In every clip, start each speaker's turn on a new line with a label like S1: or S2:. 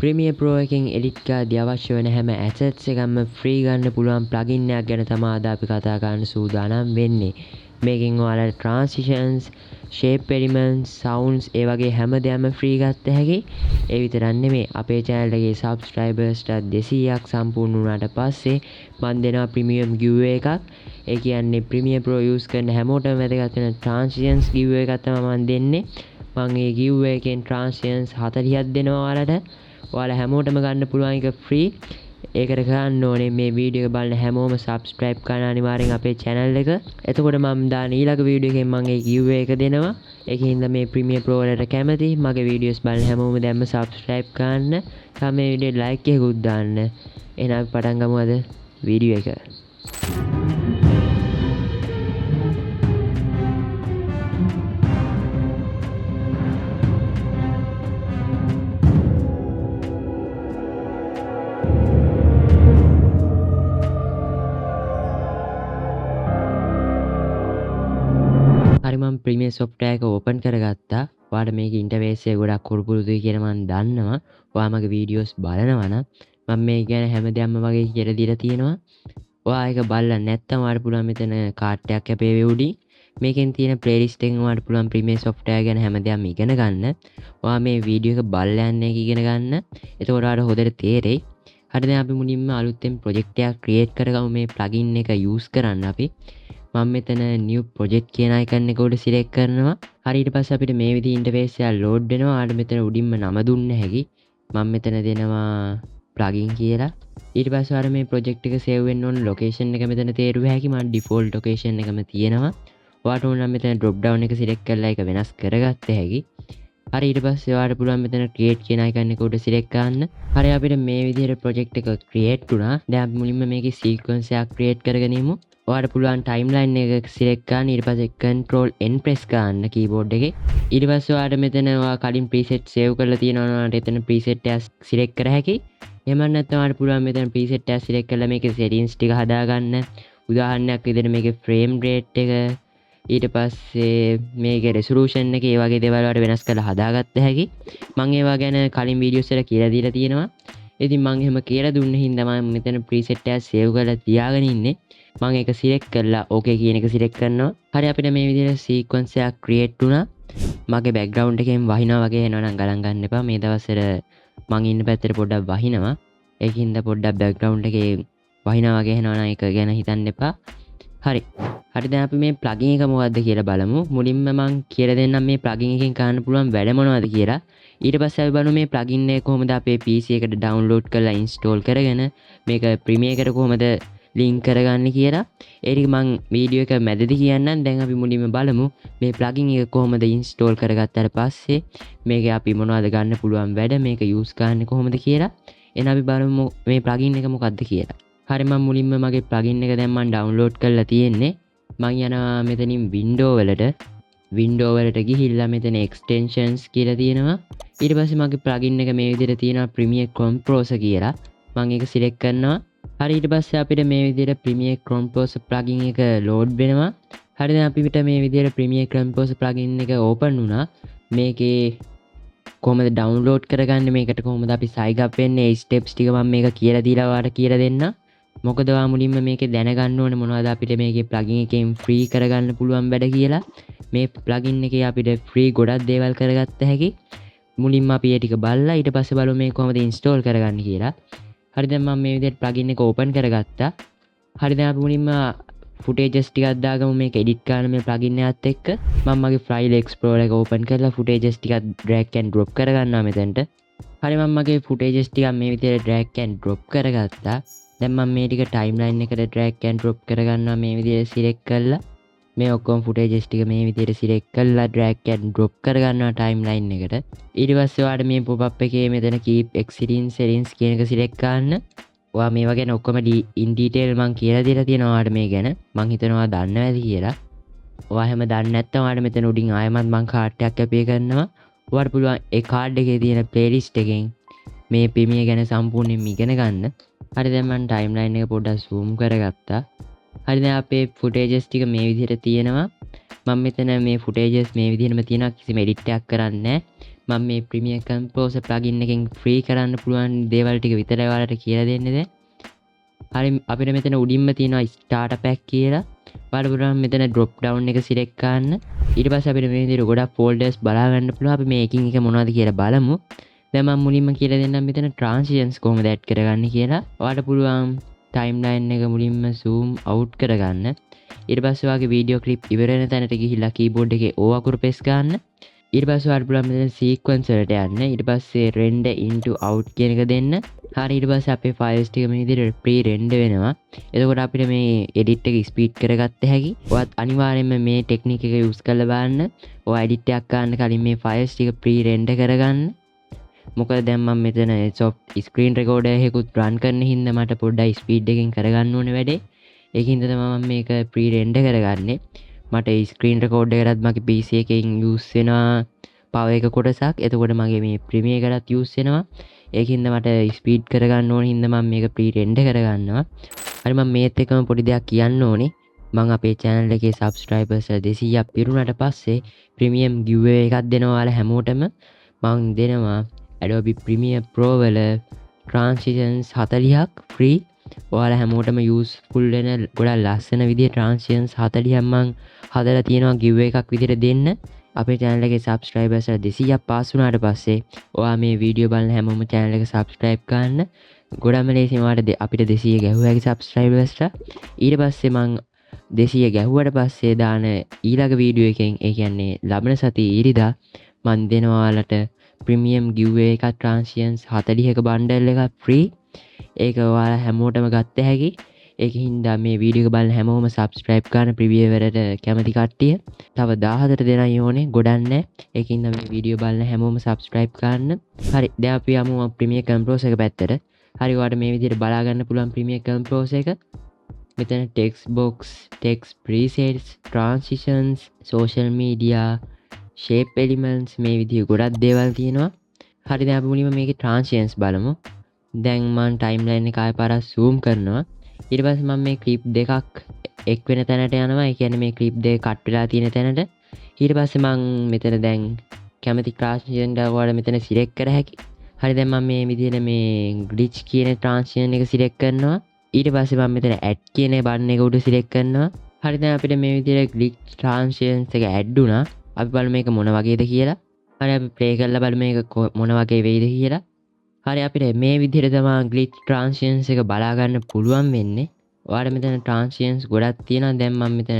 S1: Premiere Pro එකෙන් edit කරද්දී අවශ්‍ය වෙන හැම assets එකක්ම free ගන්න පුළුවන් plugin එකක් ගැන තමයි අද අපි කතා කරන්න සූදානම් වෙන්නේ. මේකෙන් ඔයාලට transitions, shape elements, sounds ඒ වගේ හැම දෙයක්ම free ගන්න හැකි. ඒ විතරක් නෙමෙයි අපේ channel එකේ subscribers 200ක් සම්පූර්ණ වුණාට පස්සේ මම දෙනවා premium giveaway එකක්. ඒ කියන්නේ Premiere Pro use කරන හැමෝටම වැදගත් වෙන transitions giveaway එකක් තමයි මම දෙන්නේ. මම මේ giveaway එකෙන් transitions 40ක් දෙනවා ඔයාලට. ඔයාලා හැමෝටම ගන්න පුළුවන් එක free. ඒකට කරන්න ඕනේ මේ වීඩියෝ එක බලන හැමෝම subscribe කරන්න අනිවාර්යෙන් අපේ channel එක. එතකොට මම දාන ඊළඟ වීඩියෝ එකෙන් මම ඒ giveaway එක දෙනවා. ඒකින්ද මේ Premiere Pro වලට කැමති මගේ වීඩියෝස් බලන හැමෝම දැම්ම subscribe කරන්න. තව මේ වීඩියෝ like එකකුත් දාන්න. එහෙනම් අපි පටන් ගමු අද වීඩියෝ එක. හරි මම Premiere software එක open කරගත්තා. ඔයාලට මේකේ interface එක ගොඩක් කුරුපුරුදුයි කියලා මම දන්නවා. ඔයා මගේ videos බලනවා නම් මම මේ ගැන හැමදේම වගේ කියලා දීලා තියෙනවා. ඔයා ඒක බලලා නැත්නම් ඔයාලට පුළුවන් මෙතන card එකක් අපේ උඩින් මේකෙන් තියෙන playlist එකෙන් ඔයාලට පුළුවන් Premiere software ගැන හැමදේම ඉගෙන ගන්න. ඔයා මේ video එක බලලා යන්න එක ඉගෙන ගන්න. එතකොට ඔයාලට හොඳට තේරෙයි. හරි දැන් අපි මුලින්ම අලුතෙන් project එකක් create කරගමු මේ plugin එක use කරන්න අපි. මම මෙතන new project කියන icon එක උඩ select කරනවා. හරි ඊට පස්සේ අපිට මේ විදිහේ interface එක load වෙනවා. ආඩ මෙතන උඩින්ම නම දුන්න හැකි. මම මෙතන දෙනවා plugin කියලා. ඊට පස්සේ ආර මේ project එක save වෙන්න ඕන location එක මෙතන තේරුව හැකි. මම default location එකම තියෙනවා. ඔයාට ඕන නම් මෙතන drop down එක select කරලා ඒක වෙනස් කරගත්ත හැකි. හරි ඊට පස්සේ ඔයාලට පුළුවන් මෙතන create කියන icon එක උඩ select කරන්න. හරි අපිට මේ විදිහට project එක create වුණා. දැන් අපි මුලින්ම මේකේ sequence එකක් create කරගෙන ඉමු. ඔයාලට පුළුවන් timeline එක select කරන්න. ඊට පස්සේ control n press කරන්න keyboard එකේ. ඊට පස්සේ ඔයාලට මෙතන ඔයා කලින් preset save කරලා තියෙනවා නම් එතන preset එක select කර හැකි. එහෙම නැත්නම් ඔයාලට පුළුවන් මෙතන preset එක select කරලා මේකේ settings ටික හදාගන්න. උදාහරණයක් විදිහට මේකේ frame rate එක ඊට පස්සේ මේකේ resolution එක ඒ වගේ දේවල් වලට වෙනස් කරලා හදාගත්ත හැකි. මම ඒවා ගැන කලින් videos වල කියලා දීලා තියෙනවා. ඉතින් මම එහෙම කියලා දුන්න හින්දා මම මෙතන preset එක save කරලා තියාගෙන ඉන්නේ. මම ඒක select කරලා okay කියන එක select කරනවා. හරි අපිට මේ විදිහට sequence එකක් create වුණා. මගේ background එකෙන් වහිනවා වගේ එනවා නම් ගණන් ගන්න එපා. මේ දවස්වල මම ඉන්න පැත්තට පොඩ්ඩක් වහිනවා. ඒකින්ද පොඩ්ඩක් background එකේ වහිනවා වගේ එනවා නම් ඒක ගැන හිතන්න එපා. හරි. හරි දැන් අපි මේ plugin එක මොකද්ද කියලා බලමු. මුලින්ම මම කියලා දෙන්නම් මේ plugin එකෙන් කරන්න පුළුවන් වැඩ මොනවද කියලා. ඊට පස්සේ අපි බලමු මේ plugin එක කොහොමද අපේ PC එකට download කරලා install කරගෙන මේක Premiere එකට කොහොමද link කරගන්නේ කියලා. ඒක මම වීඩියෝ එක මැදදී කියන්නම්. දැන් අපි මුලින්ම බලමු මේ plugin එක කොහොමද install කරගත්තාට පස්සේ මේකේ අපි මොනවද ගන්න පුළුවන් වැඩ මේක use කරන්නේ කොහොමද කියලා. එහෙනම් අපි බලමු මේ plugin එක මොකද්ද කියලා. හරි මම මුලින්ම මගේ plugin එක දැන් මම download කරලා තියෙන්නේ. මම යනවා මෙතනින් window වලට ගිහිල්ලා මෙතන extensions කියලා තියෙනවා. ඊට පස්සේ මගේ plugin එක මේ විදිහට තියෙනවා Premiere Composer කියලා. මම ඒක select කරනවා. හරි ඊට පස්සේ අපිට මේ විදිහට Premiere Composer plugin එක load වෙනවා. හරි දැන් අපිට මේ විදිහට Premiere Composer plugin එක open වුණා. මේකේ කොහොමද download කරගන්නේ මේකට කොහොමද අපි sign up වෙන්නේ ඒ steps ටික මම මේක කියලා දීලා ඔයාලට කියලා දෙන්නම්. මොකද ඔයා මුලින්ම මේකේ දැනගන්න ඕනේ මොනවද අපිට මේකේ plugin එකෙන් free කරගන්න පුළුවන් වැඩ කියලා. මේ plugin එකේ අපිට free ගොඩක් දේවල් කරගත්ත හැකි. මුලින්ම අපි ඒ ටික බලලා ඊට පස්සේ බලමු මේක කොහොමද install කරගන්නේ කියලා. හරි දැන් මම මේ විදිහට plugin එක open කරගත්තා. හරි දැන් අපි මුලින්ම footages ටිකක් දාගමු මේක edit කරන මේ plugin එකත් එක්ක. මම මගේ file explorer එක open කරලා footages ටිකක් drag and drop කරගන්නවා මෙතනට. හරි මම මගේ footages ටිකක් මේ විදිහට drag and drop කරගත්තා. දැන් මම මේ ටික timeline එකට drag and drop කරගන්නවා මේ විදිහට select කරලා මේ ඔක්කොම footages ටික මේ විදිහට select කරලා drag and drop කරගන්නවා timeline එකට. ඊට පස්සේ ඔයාලට මේ pop up එකේ මෙතන keep existing settings කියන එක select කරන්න. ඔයා මේවා ගැන ඔක්කොම in detail මම කියලා දීලා තියෙනවා ඔයාලට මේ ගැන. මම හිතනවා දන්නවා ඇති කියලා. ඔයා හැම දන්නේ නැත්නම් ඔයාලට මෙතන උඩින් ආයෙමත් මම card එකක් apply කරනවා. ඔයාලට පුළුවන් ඒ card එකේ තියෙන playlist එකෙන් මේ Premiere ගැන සම්පූර්ණයෙන්ම ඉගෙන ගන්න. හරි දැන් මම timeline එක පොඩ්ඩක් zoom කරගත්තා. හරි දැන් අපේ footages ටික මේ විදිහට තියෙනවා. මම මෙතන මේ footages මේ විදිහටම තියෙනවා කිසිම edit එකක් කරන්නේ නැහැ. මම මේ Premiere Composer plugin එකෙන් free කරන්න පුළුවන් දේවල් ටික විතරයි ඔයාලට කියලා දෙන්නේ දැන්. හරි අපිට මෙතන උඩින්ම තියෙනවා starter pack කියලා. ඔයාලට පුළුවන් මෙතන drop down එක select කරන්න. ඊට පස්සේ අපිට මේ විදිහට ගොඩක් folders බලා ගන්න පුළුවන්. අපි මේ එකින් එක මොනවද කියලා බලමු. දැන් මම මුලින්ම කියලා දෙන්නම් මෙතන transitions කොහොමද add කරගන්නේ කියලා. ඔයාලට පුළුවන් timeline එක මුලින්ම zoom out කරගන්න. ඊට පස්සේ ඔයාගේ වීඩියෝ ක්ලිප් ඉවර වෙන තැනට ගිහිල්ලා keyboard එකේ O අකුර press කරන්න. ඊට පස්සේ ඔයාලට පුළුවන් මෙතන sequence වලට යන්න. ඊට පස්සේ render into out කියන එක දෙන්න. හරි ඊට පස්සේ අපේ files ටික මේ විදිහට pre-render වෙනවා. එතකොට අපිට මේ edit එක speed කරගත්ත හැකි. ඔයත් අනිවාර්යයෙන්ම මේ technique එක use කරලා බලන්න. ඔය edit එකක් ගන්න කලින් මේ files ටික pre-render කරගන්න. මොකද දැන් මම මෙතන soft screen recorder එකකුත් run කරන හින්දා මට පොඩ්ඩයි speed එකෙන් කරගන්න ඕනේ වැඩේ. ඒකින්ද තමයි මම මේක pre-render කරගන්නේ. මට screen recorder එකටත් මගේ PC එකෙන් use වෙනවා power එක කොටසක්. එතකොට මගේ මේ Premiere එකටත් use වෙනවා. ඒකින්ද මට ස්පීඩ් කරගන්න ඕන හින්දා මම මේක pre-render කරගන්නවා. හරි මම මේත් එක්කම පොඩි දෙයක් කියන්න ඕනේ. මම අපේ channel එකේ subscribers 200ක් පිරුණාට පස්සේ premium giveaway එකක් දෙනවා ඔයාලා හැමෝටම. මම දෙනවා Adobe Premiere Pro වල transitions 40ක් free. ඔයාලා හැමෝටම useful වෙන ගොඩක් ලස්සන විදිහේ transitions 40ක් මම හදලා තියෙනවා giveaway එකක් විදිහට දෙන්න. අපේ channel එකේ subscribers 200ක් පාස් වුණාට පස්සේ ඔයා මේ වීඩියෝ බලන හැමෝම channel එක subscribe කරන්න. ගොඩම ලේසියෙන් ඔයාලට අපිට 200 ගැහුවා හැකි subscribers ලා. ඊට පස්සේ මං 200 ගැහුවට පස්සේ දාන ඊළඟ වීඩියෝ එකෙන් ඒ කියන්නේ ලබන සතියේ ඉරිදා මන් දෙනවා ඔයාලට premium giveaway එකක් transitions 40ක bundle එකක් free. ඒක ඔයාලා හැමෝටම ගත්ත හැකි. ඒකින්ද මේ වීඩියෝ එක බලන හැමෝම subscribe කරන Premiere වලට කැමති කට්ටිය. තව 14 දෙනයි ඕනේ ගොඩක් නැහැ. ඒකින්ද මේ වීඩියෝ බලන හැමෝම subscribe කරන්න. හරි දැන් අපි යමු Premiere Composer එක පැත්තට. හරි ඔයාලට මේ විදිහට බලා ගන්න පුළුවන් Premiere Composer එක. මෙතන text box, text presets, transitions, social media, shape elements මේ විදිහ ගොඩක් දේවල් තියෙනවා. හරි දැන් අපි මුලින්ම මේකේ transitions බලමු. දැන් මම timeline එක ආයෙ පාරක් zoom කරනවා. ඊට පස්සේ මම මේ ක්ලිප් දෙකක් එක් වෙන තැනට යනවා. ඒ කියන්නේ මේ ක්ලිප් දෙක කට් වෙලා තියෙන තැනට. ඊට පස්සේ මම මෙතන දැන් කැමති transition එක ඔයාලා මෙතන select කර හැකි. හරි දැන් මම මේ විදිහට මේ glitch කියන transition එක select කරනවා. ඊට පස්සේ මම මෙතන add කියන button එක උඩ select කරනවා. හරි දැන් අපිට මේ විදිහට glitch transitions එක add වුණා. අපි බලමු මේක මොන වගේද කියලා. හරි අපි play කරලා බලමු මේක මොන වගේ වෙයිද කියලා. හරි අපිට මේ විදිහට තමයි glitch transitions එක බලා ගන්න පුළුවන් වෙන්නේ. ඔයාලා මෙතන transitions ගොඩක් තියෙනවා. දැන් මම මෙතන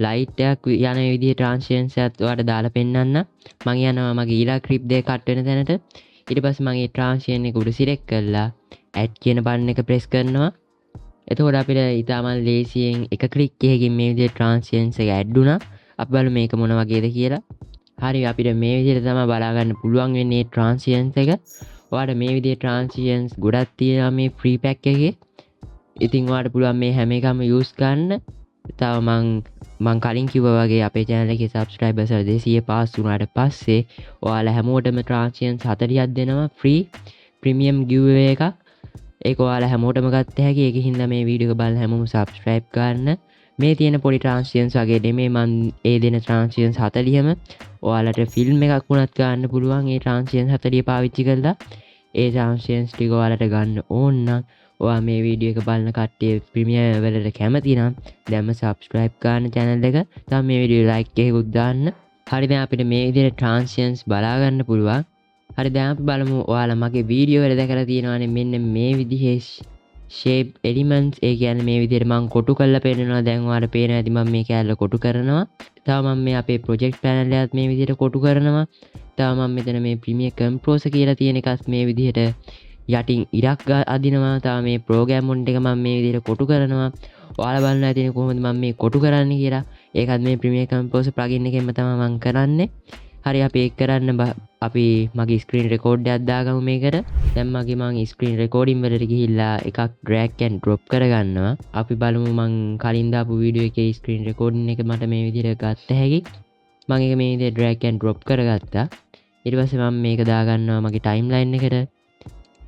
S1: light එකක් යන විදිහේ transitions එකත් ඔයාලට දාලා පෙන්නන්න. මම යනවා මගේ ඊළඟ clip දෙක cut වෙන තැනට. ඊට පස්සේ මම මේ transition එක උඩ select කරලා add කියන button එක press කරනවා. එතකොට අපිට ඊටම ලේසියෙන් එක click එකකින් මේ විදිහේ transitions එක add වුණා. අපි බලමු මේක මොන වගේද කියලා. හරි අපිට මේ විදිහට තමයි බලා ගන්න පුළුවන් වෙන්නේ transitions එක. ඔයාලට මේ විදිහේ transitions ගොඩක් තියෙනවා මේ free pack එකේ. ඉතින් ඔයාලට පුළුවන් මේ හැම එකම use කරන්න. තව මං කලින් කිව්වා වගේ අපේ channel එකේ subscribers 200 පාස් වුණාට පස්සේ ඔයාලා හැමෝටම transitions 40ක් දෙනවා free premium giveaway එකක්. ඒක ඔයාලා හැමෝටම ගත්ත හැකි. ඒකින්ද මේ වීඩියෝ එක බලන හැමෝම subscribe කරන්න. මේ තියෙන පොඩි transitions වගේ නෙමෙයි මන් ඒ දෙන transitions 40ම ඔයාලට ෆිල්ම් එකක් වුණත් ගන්න පුළුවන්. ඒ transitions 40 පාවිච්චි කරලා ඒ transitions ටික ඔයාලට ගන්න ඕන නම් ඔයා මේ වීඩියෝ එක බලන කට්ටිය Premiere වලට කැමති නම් දැන්ම subscribe කරන්න channel එක. තව මේ වීඩියෝ like එකකුත් දාන්න. හරි දැන් අපිට මේ විදිහට transitions බලා ගන්න පුළුවන්. හරි දැන් අපි බලමු ඔයාලා මගේ වීඩියෝ වල දැකලා තියෙනවානේ මෙන්න මේ විදිහේ shape elements. ඒ කියන්නේ මේ විදිහට මම කොටු කරලා පෙන්නනවා. දැන් ඔයාලට පේනවා ඇති මම මේ කැලල කොටු කරනවා. තව මම මේ අපේ project panel එකත් මේ විදිහට කොටු කරනවා. තව මම මෙතන මේ Premiere Composer කියලා තියෙන එකත් මේ විදිහට යටින් ඉරක් අදිනවා. තව මේ program mode එක මම මේ විදිහට කොටු කරනවා. ඔයාලා බලන්න ඇතිනේ කොහොමද මම මේ කොටු කරන්නේ කියලා. ඒකත් මේ Premiere Composer plugin එකෙන්ම තමයි මම කරන්නේ. හරි අපි ඒක කරන්න අපි මගේ screen record එකක් දාගමු මේකට. දැන් මගේ screen recording වලට ගිහිල්ලා එකක් drag and drop කරගන්නවා. අපි බලමු මං කලින් දාපු වීඩියෝ එකේ screen recording එක මට මේ විදිහට ගත්ත හැකි. මම ඒක මේ විදිහට drag and drop කරගත්තා. ඊට පස්සේ මම මේක දාගන්නවා මගේ timeline එකට.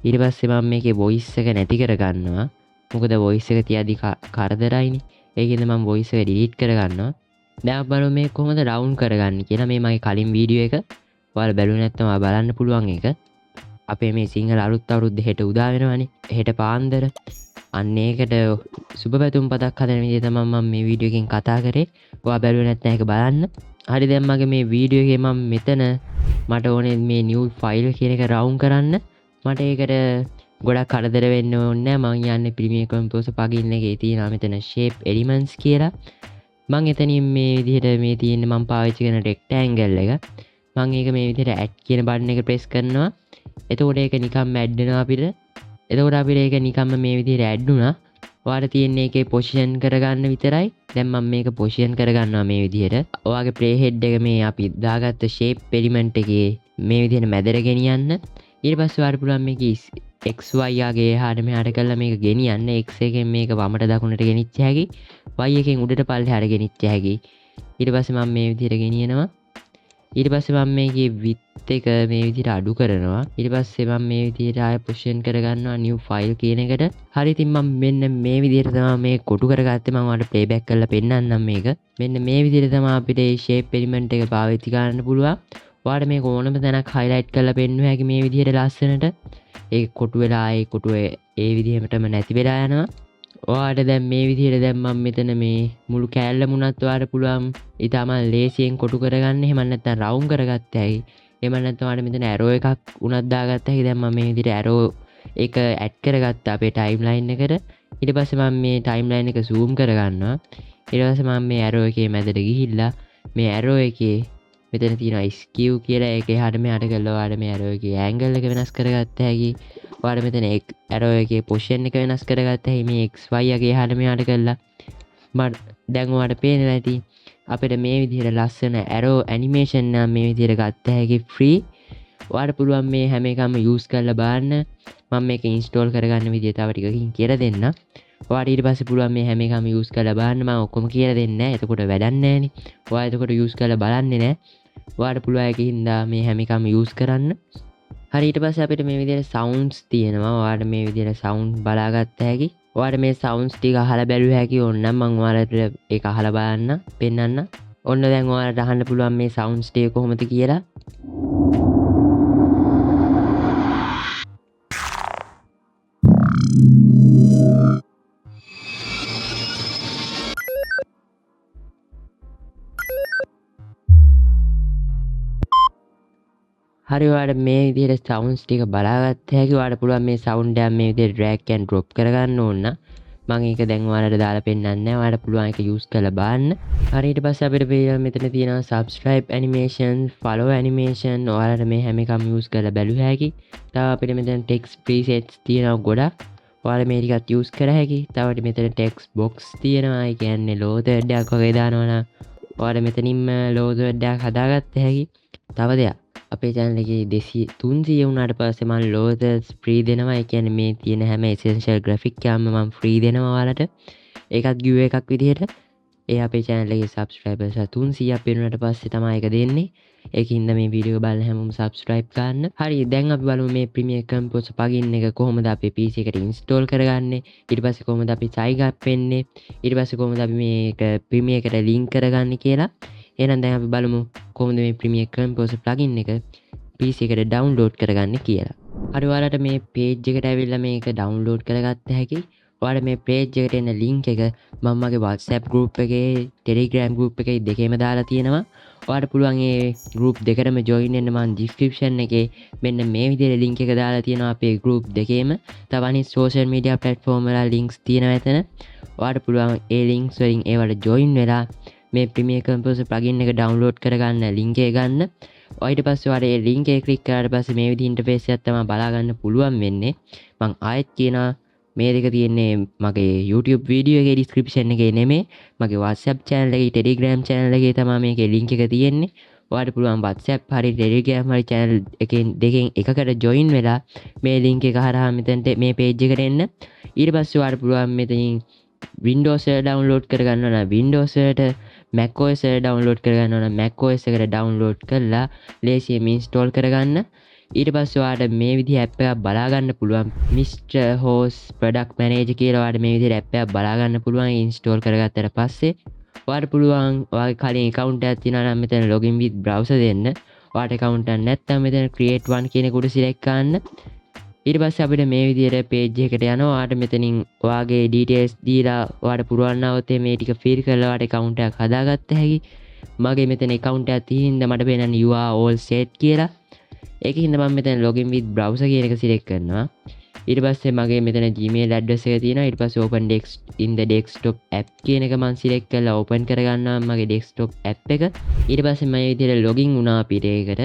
S1: ඊට පස්සේ මම මේකේ voice එක නැති කරගන්නවා. මොකද voice එක තියදී කරදරයිනේ. ඒකින්ද මම voice එක delete කරගන්නවා. දැන් බලමු මේ කොහොමද round කරගන්නේ කියලා. මේ මගේ කලින් වීඩියෝ එක ඔයාලා බැලුවේ නැත්නම් ඔයා බලන්න පුළුවන් එක. අපේ මේ සිංහල අලුත් අවුරුද්ද හෙට උදා වෙනවනේ. හෙට පාන්දර. අන්න ඒකට සුබ පැතුම් පතක් හදන විදිහ තමයි මම මේ වීඩියෝ එකෙන් කතා කරේ. ඔයා බැලුවේ නැත්නම් ඒක බලන්න. හරි දැන් මගේ මේ වීඩියෝ එකේ මම මෙතන මට ඕනේ මේ new file කියන එක රවුම් කරන්න. මට ඒකට ගොඩක් කරදර වෙන්න ඕනේ නැහැ. මම යන්නේ Premiere Composer plugin එකේ තියෙනවා මෙතන shape elements කියලා. මම එතනින් මේ විදිහට මේ තියෙන්නේ මම පාවිච්චි කරන rectangle එක. මම ඒක මේ විදිහට add කියන button එක press කරනවා. එතකොට ඒක නිකම්ම add වෙනවා අපිට. එතකොට අපිට ඒක නිකම්ම මේ විදිහට add වුණා. ඔයාලට තියෙන්නේ ඒකේ position කරගන්න විතරයි. දැන් මම මේක position කරගන්නවා මේ විදිහට. ඔයාගේ playhead එක මේ අපි දාගත්ත shape element එකේ මේ විදිහට මැදට ගෙනියන්න. ඊට පස්සේ ඔයාලට පුළුවන් මේක XY ආගේ එහාට මෙහාට කරලා මේක ගෙනියන්න. X එකෙන් මේක වමට දකුණට ගෙනිච්ච හැකි. Y එකෙන් උඩට පල්ලෙහාට ගෙනිච්ච හැකි. ඊට පස්සේ මම මේ විදිහට ගෙනියනවා. ඊට පස්සේ මම මේකේ width එක මේ විදිහට අඩු කරනවා. ඊට පස්සේ මම මේ විදිහට ආය position කරගන්නවා new file කියන එකට. හරි ඉතින් මම මෙන්න මේ විදිහට තමයි මේ කොටු කරගත්තේ. මම ඔයාලට playback කරලා පෙන්නන්නම් මේක. මෙන්න මේ විදිහට තමයි අපිට මේ shape element එක පාවිච්චි කරන්න පුළුවන්. ඔයාලට මේක ඕනම තැනක් highlight කරලා පෙන්නුව හැකි මේ විදිහට ලස්සනට. ඒක කොටු වෙලා ඒ කොටුව ඒ විදිහටම නැති වෙලා යනවා. ඔයාලට දැන් මේ විදිහට දැන් මම මෙතන මේ මුළු කෑල්ලම උනත් ඔයාලට පුළුවන් ඊටම ලේසියෙන් කොටු කරගන්න. එහෙම නැත්නම් රවුම් කරගත්ත හැකි. එහෙම නැත්නම් ඔයාලට මෙතන arrow එකක් උනත් දාගත්ත හැකි. දැන් මම මේ විදිහට arrow එක add කරගත්තා අපේ timeline එකට. ඊට පස්සේ මම මේ timeline එක zoom කරගන්නවා. ඊට පස්සේ මම මේ arrow එකේ මැදට ගිහිල්ලා මේ arrow එකේ මෙතන තියෙනවා skew කියලා. ඒක එහාට මෙහාට කරලා ඔයාලට මේ arrow එකේ angle එක වෙනස් කරගත්ත හැකි. ඔයාලට මෙතන arrow එකේ position එක වෙනස් කරගත්ත හැකි. මේ XY එකේ එහාට මෙහාට කරලා මට දැන් ඔයාලට පේනවා ඇති අපිට මේ විදිහට ලස්සන arrow animation නම් මේ විදිහට ගත්ත හැකි free. ඔයාලට පුළුවන් මේ හැම එකම use කරලා බලන්න. මම මේක install කරගන්න විදිහ තව ටිකකින් කියලා දෙන්න. ඔයාලට ඊට පස්සේ පුළුවන් මේ හැම එකම use කරලා බලන්න. මම ඔක්කොම කියලා දෙන්නේ නැහැ. එතකොට වැඩක් නැහැ නේ. ඔයා එතකොට use කරලා බලන්නේ නැහැ. ඔයාලට පුළුවන් ඒකින්ද මේ හැම එකම use කරන්න. හරි ඊට පස්සේ අපිට මේ විදිහට sounds තියෙනවා. ඔයාලට මේ විදිහට sound බලාගත්ත හැකි. ඔයාලට මේ sounds ටික අහලා බැලුව හැකි ඕනනම් මම ඔයාලට ඒක අහලා බලන්න පෙන්නන්න. ඔන්න දැන් ඔයාලට අහන්න පුළුවන් මේ sounds ටික කොහොමද කියලා. හරි ඔයාලට මේ විදිහට sounds ටික බලාගත්ත හැකි. ඔයාලට පුළුවන් මේ sound එක මේ විදිහට drag and drop කරගන්න ඕන නම් මම ඒක දැන් ඔයාලට දාලා පෙන්නන්නේ නැහැ. ඔයාලට පුළුවන් ඒක use කරලා බලන්න. හරි ඊට පස්සේ අපිට මෙතන තියෙනවා subscribe animation, follow animation. ඔයාලට මේ හැම එකම use කරලා බැලුව හැකි. තව අපිට මෙතන text presets තියෙනවා ගොඩක්. ඔයාලා මේ ටිකත් use කර හැකි. තව මෙතන text box තියෙනවා. ඒ කියන්නේ loader එකක් වගේ දානවා නම් ඔයාලා මෙතනින්ම loader එකක් හදාගත්ත හැකි. තව දෙයක් අපේ channel එකේ 300 වුණාට පස්සේ මම loaders free දෙනවා. ඒ කියන්නේ මේ තියෙන හැම essential graphic එකක්ම මම free දෙනවා ඔයාලට. ඒකත් give එකක් විදිහට. ඒ අපේ channel එකේ subscribers 300ක් වෙනුනට පස්සේ තමයි ඒක දෙන්නේ. ඒකින්ද මේ වීඩියෝ බලන හැමෝම subscribe කරන්න. හරි දැන් අපි බලමු මේ Premiere Composer plugin එක කොහොමද අපේ PC එකට install කරගන්නේ. ඊට පස්සේ කොහොමද අපි sign up වෙන්නේ. ඊට පස්සේ කොහොමද අපි මේක Premiere එකට link කරගන්නේ කියලා. එහෙනම් දැන් අපි බලමු කොහොමද මේ Premiere Composer plugin එක PC එකට download කරගන්නේ කියලා. හරි ඔයාලට මේ page එකට ඇවිල්ලා මේක download කරගත්ත හැකි. ඔයාලට මේ page එකට එන link එක මම මගේ WhatsApp group එකේ Telegram group එකේ දෙකේම දාලා තියෙනවා. ඔයාලට පුළුවන් මේ group දෙකටම join වෙන්න මම description එකේ මෙන්න මේ විදිහට link එක දාලා තියෙනවා අපේ group දෙකේම. තව අනිත් social media platform වල links තියෙනවා එතන. ඔයාලට පුළුවන් ඒ links වලින් ඒවට join වෙලා මේ Premiere Composer plugin එක download කරගන්න link එක ගන්න. ඊට පස්සේ ඔයාලා මේ link එක click කරාට පස්සේ මේ විදිහේ interface එකක් තමයි බලා ගන්න පුළුවන් වෙන්නේ. මම ආයෙත් කියනවා මේ දෙක තියෙන්නේ මගේ YouTube video එකේ description එකේ නෙමෙයි. මගේ WhatsApp channel එකේ Telegram channel එකේ තමයි මේකේ link එක තියෙන්නේ. ඔයාලට පුළුවන් WhatsApp හරි Telegram හරි channel එකෙන් දෙකෙන් එකකට join වෙලා මේ link එක හරහා මෙතනට මේ page එකට එන්න. ඊට පස්සේ ඔයාලට පුළුවන් මෙතනින් Windows එක download කරගන්න ඕන. Windows එකට macOS එක download කරගන්න ඕන. macOS එකට download කරලා ලේසියෙන් install කරගන්න. ඊට පස්සේ ඔයාලට මේ විදිහ app එකක් බලා ගන්න පුළුවන්. Mr. Host Product Manager කියලා ඔයාලට මේ විදිහට app එකක් බලා ගන්න පුළුවන් install කරගත්තට පස්සේ. ඔයාලට පුළුවන් ඔයාගේ කලින් account එකක් තියෙනවා නම් මෙතන login with browser දෙන්න. ඔයාට account එකක් නැත්නම් මෙතන create one කියන එක උඩ select කරන්න. ඊට පස්සේ අපිට මේ විදිහට page එකට යනවා. ඔයාට මෙතනින් ඔයාගේ details දීලා ඔයාට පුරවන්න આવොත් මේ ටික fill කරලා ඔයාට account එකක් හදාගත්ත හැකි. මගේ මෙතන account එකක් තියෙන හින්දා මට පේන්නේ you are all set කියලා. ඒකෙන් හින්දා මම මෙතන login with browser කියන එක select කරනවා. ඊට පස්සේ මගේ මෙතන Gmail address එක තියෙනවා. ඊට පස්සේ open in the desktop app කියන එක මම select කරලා open කරගන්නවා මගේ desktop app එක. ඊට පස්සේ මම මේ විදිහට login වුණා අපිට ඒකට.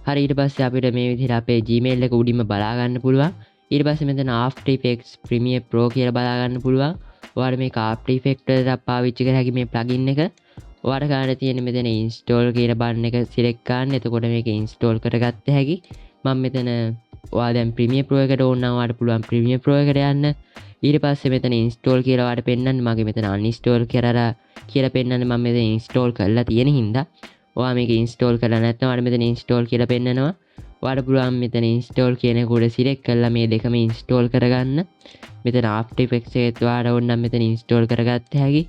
S1: හරි ඊට පස්සේ අපිට මේ විදිහට අපේ Gmail එක උඩින්ම බලා ගන්න පුළුවන්. ඊට පස්සේ මෙතන After Effects Premiere Pro කියලා බලා ගන්න පුළුවන්. ඔයාලා මේක After Effects වලට පාවිච්චි කර හැකි මේ plugin එක. ඔයාට ගන්න තියෙන මෙතන install කියන button එක select කරන්න. එතකොට මේක install කරගත්ත හැකි. මම මෙතන ඔයා දැන් Premiere Pro එකට ඕන නම් ඔයාට පුළුවන් Premiere Pro එකට යන්න. ඊට පස්සේ මෙතන install කියලා ඔයාට පෙන්නන්න. මගේ මෙතන uninstall කරලා කියලා පෙන්නන්න මම මෙතන install කරලා තියෙන හින්දා ඔයා මේක install කරලා නැත්නම් ඔයාලා මෙතන install කියලා පෙන්නනවා. ඔයාට පුළුවන් මෙතන install කියන එක උඩ select කරලා මේ දෙකම install කරගන්න. මෙතන After Effects එකත් ඔයාට ඕන නම් මෙතන install කරගත්ත හැකි.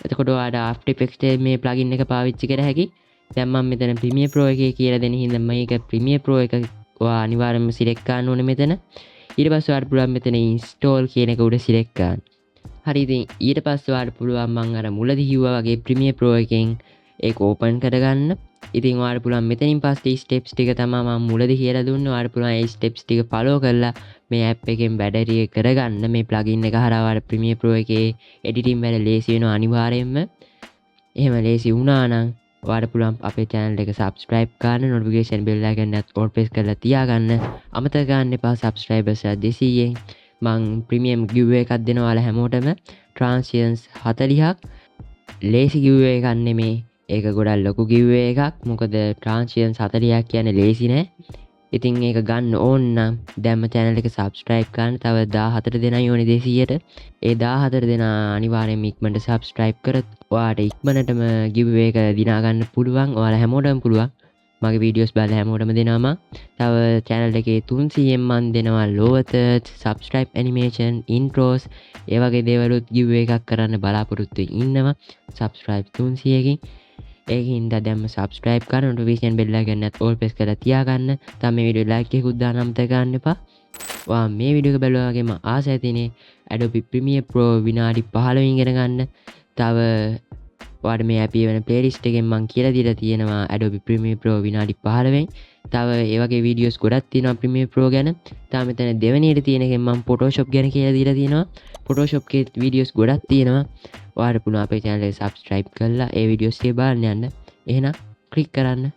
S1: එතකොට ඔයාට After Effects මේ plugin එක පාවිච්චි කර හැකි. දැන් මම මෙතන Premiere Pro එකේ කියලා දෙන හින්දා මේක Premiere Pro එක ඔයා අනිවාර්යයෙන්ම select කරන්න ඕනේ මෙතන. ඊට පස්සේ ඔයාට පුළුවන් මෙතන install කියන එක උඩ select කරන්න. හරි ඉතින් ඊට පස්සේ ඔයාට පුළුවන් මම අර මුලදී කිව්වා වගේ Premiere Pro එකෙන් ඒක ඕපන් කරගන්න. ඉතින් ඔයාට පුළුවන් මෙතනින් පස්සේ ස්ටෙප්ස් ටික තමයි මම මුලදී කියලා දුන්නේ. ඔයාට පුළුවන් ඒ ස්ටෙප්ස් ටික follow කරලා මේ app එකෙන් වැඩ කරගන්න. මේ plugin එක හරහා ඔයාට Premiere Pro එකේ editing වැඩ ලේසි වෙනවා අනිවාර්යයෙන්ම. එහෙම ලේසි වුණා නම් ඔයාට පුළුවන් අපේ channel එක subscribe කරන්න, notification bell icon එකත් all press කරලා තියාගන්න. අමතක ගන්න එපා subscribers 200න් මම premium giveaway එකක් දෙනවා ඔයාලා හැමෝටම. transitions 40ක් ලේසි giveaway එකක් නෙමේ. ඒක ගොඩක් ලොකු giveaway එකක්. මොකද transitions 40ක් කියන්නේ ලේසි නෑ. ඉතින් ඒක ගන්න ඕන නම් දැන්ම channel එක subscribe කරන්න. තව 14 දෙනයි ඕනේ 200ට. ඒ 14 දෙනා අනිවාර්යෙන්ම ඉක්මනට subscribe කරත් ඔයාට ඉක්මනටම giveaway එක දිනා ගන්න පුළුවන්. ඔයාලා හැමෝටම පුළුවන්. මගේ videos බලලා හැමෝටම දෙනවා මම. තව channel එකේ 300න් මන් දෙනවා lower third, subscribe animation, intros ඒ වගේ දේවලුත් giveaway එකක් කරන්න බලාපොරොත්තු ඉන්නවා. subscribe 300කින් ඒකින්ද දැම්ම subscribe කරන්න, notification bell icon එකත් all press කරලා තියාගන්න. තව මේ වීඩියෝ like එකකුත් දාන්න අමතක ගන්න එපා. ඔයා මේ වීඩියෝ එක බැලුවා වගේම ආසයි තියෙන්නේ Adobe Premiere Pro විනාඩි 15 ඉගෙන ගන්න. තව ඔයාට මේ ඇපේ වෙන playlist එකෙන් මම කියලා දීලා තියෙනවා Adobe Premiere Pro විනාඩි 15න්. තව ඒ වගේ වීඩියෝස් ගොඩක් තියෙනවා Premiere Pro ගැන. තව මෙතන දෙවෙනියට තියෙන එකෙන් මම Photoshop ගැන කියලා දීලා තියෙනවා. Photoshop කේ වීඩියෝස් ගොඩක් තියෙනවා. ඔයාට පුළුවන් අපේ channel එක subscribe කරලා ඒ වීඩියෝස් ටික බලන්න යන්න. එහෙනම් click කරන්න.